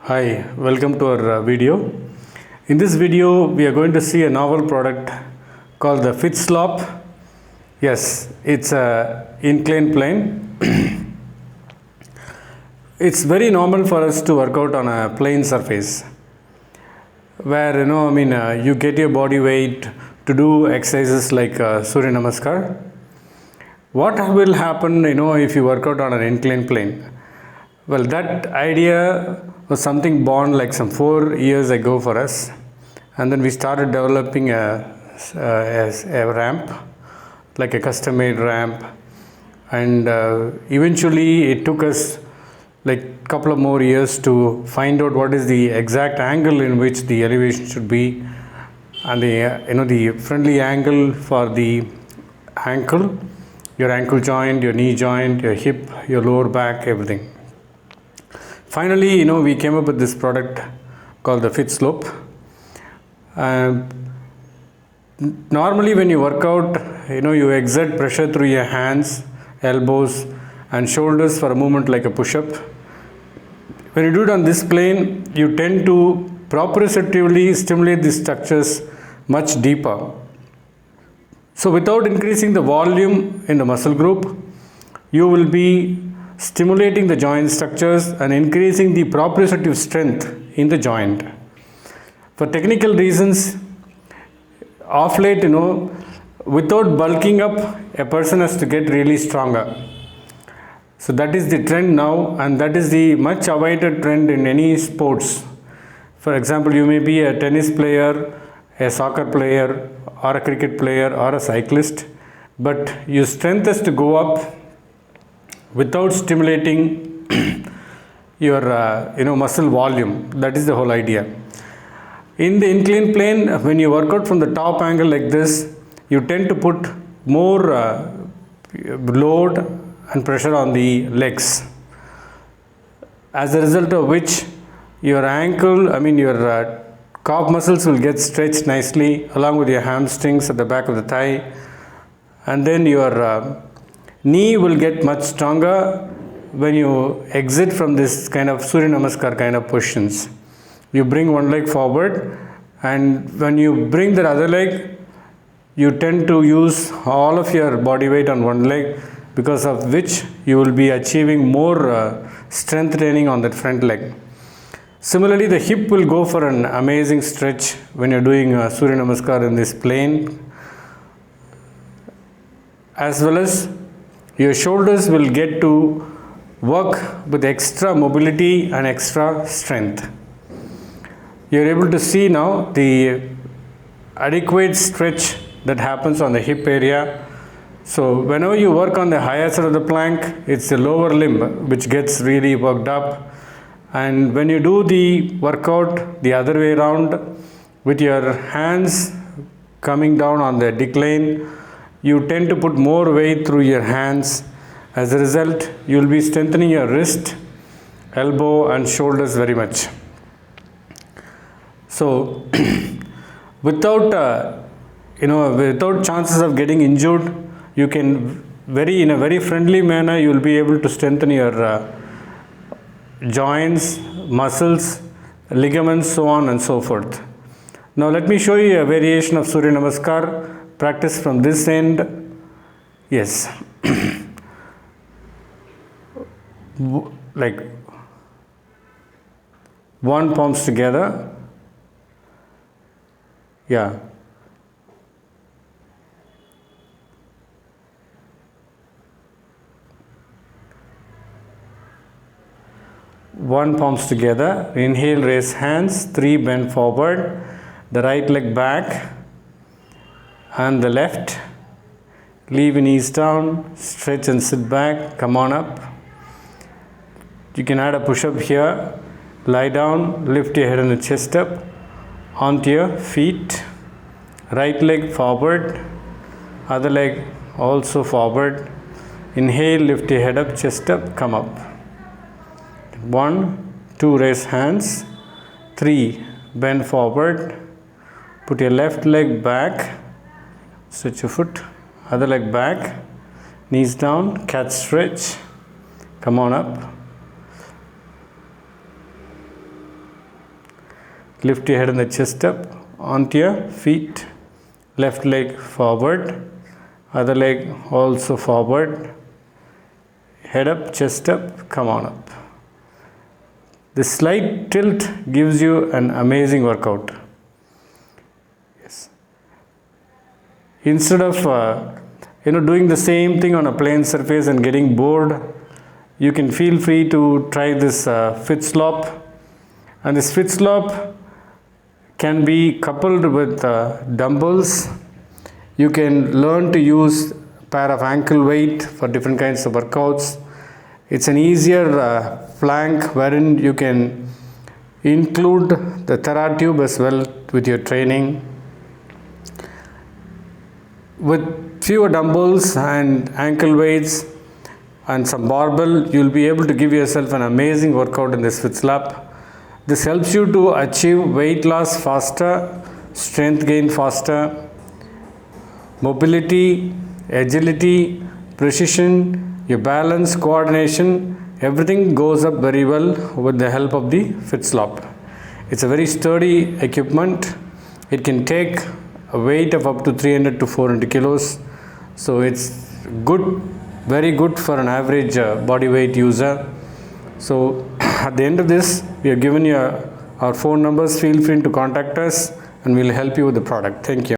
Hi, welcome to our video. In this video, we are going to see a novel product called the FitSlop. Yes, it's a inclined plane. It's very normal for us to work out on a plane surface where you get your body weight to do exercises like Surya Namaskar. What will happen if you work out on an inclined plane? Well, that idea was something born like some 4 years ago for us, and then we started developing a ramp, like a custom-made ramp, and eventually it took us like a couple of more years to find out what is the exact angle in which the elevation should be, and the friendly angle for the ankle, your ankle joint, your knee joint, your hip, your lower back, everything. Finally, we came up with this product called the FitSlop. Normally, when you work out, you exert pressure through your hands, elbows, and shoulders for a movement like a push-up. When you do it on this plane, you tend to proprioceptively stimulate these structures much deeper. So, without increasing the volume in the muscle group, you will be stimulating the joint structures and increasing the proprioceptive strength in the joint. For technical reasons, of late, without bulking up, a person has to get really stronger. So that is the trend now, and that is the much awaited trend in any sports. For example, you may be a tennis player, a soccer player, or a cricket player, or a cyclist, but your strength has to go up without stimulating your muscle volume. That is the whole idea. In the inclined plane, when you work out from the top angle like this, you tend to put more load and pressure on the legs, as a result of which your your calf muscles will get stretched nicely along with your hamstrings at the back of the thigh, and then your knee will get much stronger when you exit from this kind of Surya Namaskar kind of positions. You bring one leg forward, and when you bring the other leg, you tend to use all of your body weight on one leg, because of which you will be achieving more strength training on that front leg. Similarly, the hip will go for an amazing stretch when you're doing Surya Namaskar in this plane, as well as your shoulders will get to work with extra mobility and extra strength. You're able to see now the adequate stretch that happens on the hip area. So whenever you work on the higher side of the plank, it's the lower limb which gets really worked up. And when you do the workout the other way around, with your hands coming down on the decline, you tend to put more weight through your hands. As a result, you will be strengthening your wrist, elbow, and shoulders very much. So, without chances of getting injured, you can in a very friendly manner, you will be able to strengthen your joints, muscles, ligaments, so on and so forth. Now, let me show you a variation of Surya Namaskar. Practice from this end. Yes. Like one palms together. Yeah. One palms together. Inhale, raise hands. 3, bend forward. The right leg back and the left. Leave your knees down. Stretch and sit back. Come on up. You can add a push-up here. Lie down. Lift your head and the chest up. Onto your feet. Right leg forward. Other leg also forward. Inhale. Lift your head up. Chest up. Come up. 1, 2, raise hands. 3, bend forward. Put your left leg back. Stretch your foot. Other leg back. Knees down. Cat stretch. Come on up. Lift your head and the chest up onto your feet. Left leg forward, other leg also forward. Head up, chest up, come on up. This slight tilt gives you an amazing workout. Yes. Instead of doing the same thing on a plain surface and getting bored, you can feel free to try this FitSlop. And this FitSlop can be coupled with dumbbells. You can learn to use a pair of ankle weight for different kinds of workouts. It's an easier plank wherein you can include the TheraTube as well with your training. With fewer dumbbells and ankle weights and some barbell, you'll be able to give yourself an amazing workout in this FitSlop. This helps you to achieve weight loss faster, strength gain faster, mobility, agility, precision, your balance, coordination, everything goes up very well with the help of the FitSlop. It's a very sturdy equipment. It can take a weight of up to 300 to 400 kilos. So it's good, very good for an average body weight user. So at the end of this, we have given you our phone numbers. Feel free to contact us and we'll help you with the product. Thank you.